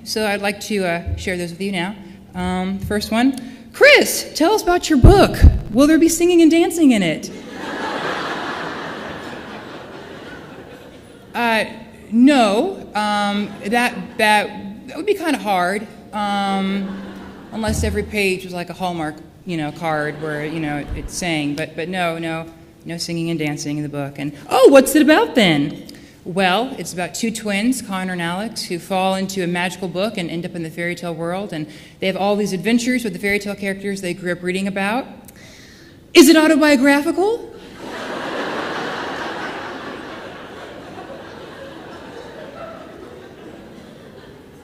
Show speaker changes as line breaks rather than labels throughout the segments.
so I'd like to share those with you now. First one, Chris, tell us about your book. Will there be singing and dancing in it? No, that would be kind of hard, unless every page was like a Hallmark, card where, it's saying, but no singing and dancing in the book. And, oh, what's it about then? Well, it's about two twins, Connor and Alex, who fall into a magical book and end up in the fairy tale world, and they have all these adventures with the fairy tale characters they grew up reading about. Is it autobiographical?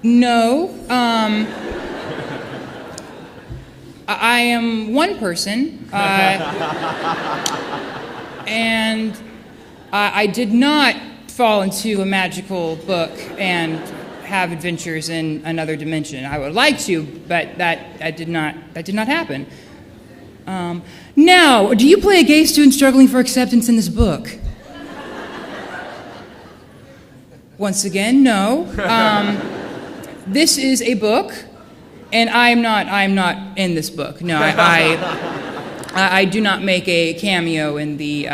No. I am one person, and I did not fall into a magical book and have adventures in another dimension. I would like to, but that did not happen. Now, do you play a gay student struggling for acceptance in this book? Once again, no. This is a book, and I'm not in this book. No, I do not make a cameo in the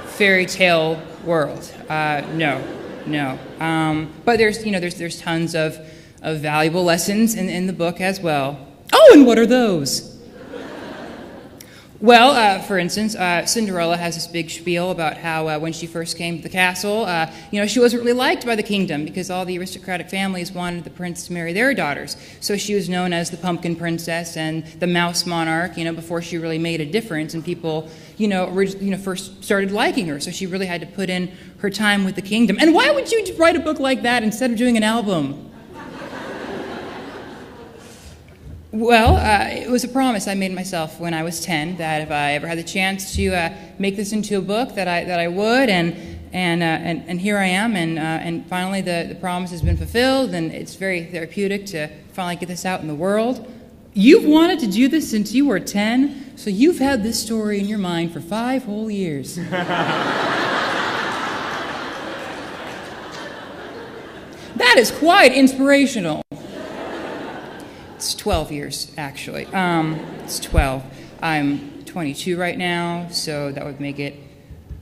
fairy tale world. No. But there's tons of valuable lessons in the book as well. Oh, and what are those? Well, for instance, Cinderella has this big spiel about how when she first came to the castle, she wasn't really liked by the kingdom because all the aristocratic families wanted the prince to marry their daughters. So she was known as the Pumpkin Princess and the Mouse Monarch, before she really made a difference and people, first started liking her. So she really had to put in her time with the kingdom. And why would you write a book like that instead of doing an album? Well, it was a promise I made myself when I was 10 that if I ever had the chance to make this into a book, that I would, and here I am, and finally the promise has been fulfilled, and it's very therapeutic to finally get this out in the world. You've wanted to do this since you were 10, so you've had this story in your mind for 5 whole years. That is quite inspirational. It's 12 years, actually. It's 12. I'm 22 right now, so that would make it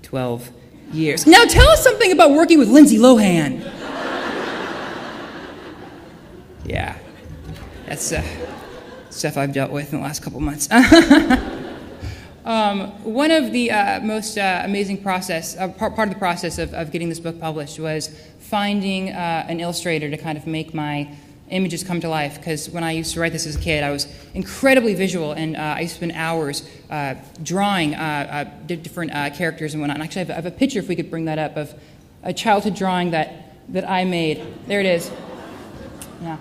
12 years. Now tell us something about working with Lindsay Lohan. Yeah, that's stuff I've dealt with in the last couple months. One of the most amazing part of the process of getting this book published was finding an illustrator to kind of make my images come to life, because when I used to write this as a kid, I was incredibly visual, and I used to spend hours drawing different characters and whatnot. And actually, I have a picture, if we could bring that up, of a childhood drawing that I made. There it is. Yeah.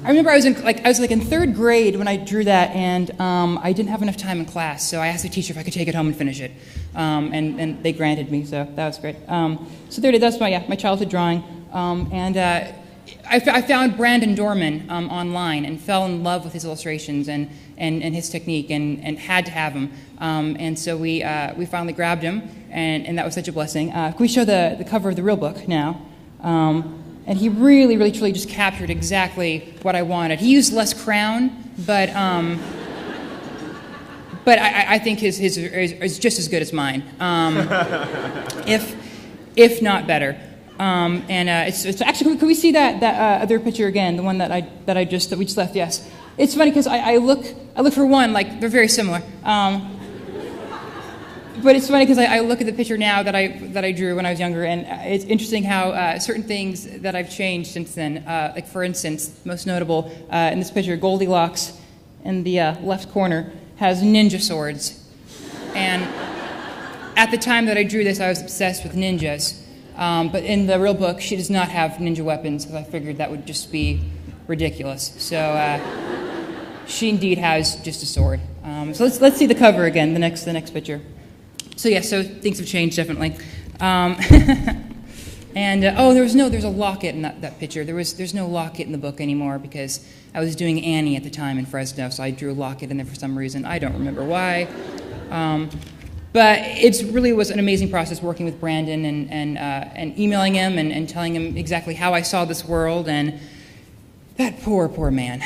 I remember I was in 3rd grade when I drew that, and I didn't have enough time in class, so I asked the teacher if I could take it home and finish it, and they granted me, so that was great. So there it is. That's my childhood drawing, and. I found Brandon Dorman online and fell in love with his illustrations and his technique and had to have him. And so we finally grabbed him, and that was such a blessing. Can we show the cover of the real book now? And he really, really, truly just captured exactly what I wanted. He used less crown, but I think his is just as good as mine, if not better. It's actually, can we see that other picture again, the one that we just left? Yes, it's funny because I look for one, like they're very similar, but it's funny because I look at the picture now that I drew when I was younger, and it's interesting how certain things that I've changed since then. Like for instance, most notable in this picture, Goldilocks in the left corner has ninja swords, and at the time that I drew this, I was obsessed with ninjas. But in the real book, she does not have ninja weapons, because I figured that would just be ridiculous. So she indeed has just a sword. So let's see the cover again, the next picture. So yeah, so things have changed definitely. And there's a locket in that picture. There's no locket in the book anymore because I was doing Annie at the time in Fresno, so I drew a locket in there for some reason. I don't remember why. But it really was an amazing process working with Brandon and emailing him and telling him exactly how I saw this world. And that poor man.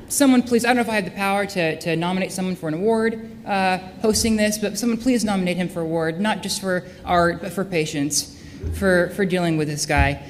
Someone please, I don't know if I have the power to nominate someone for an award hosting this, but someone please nominate him for an award, not just for art, but for patience, for dealing with this guy.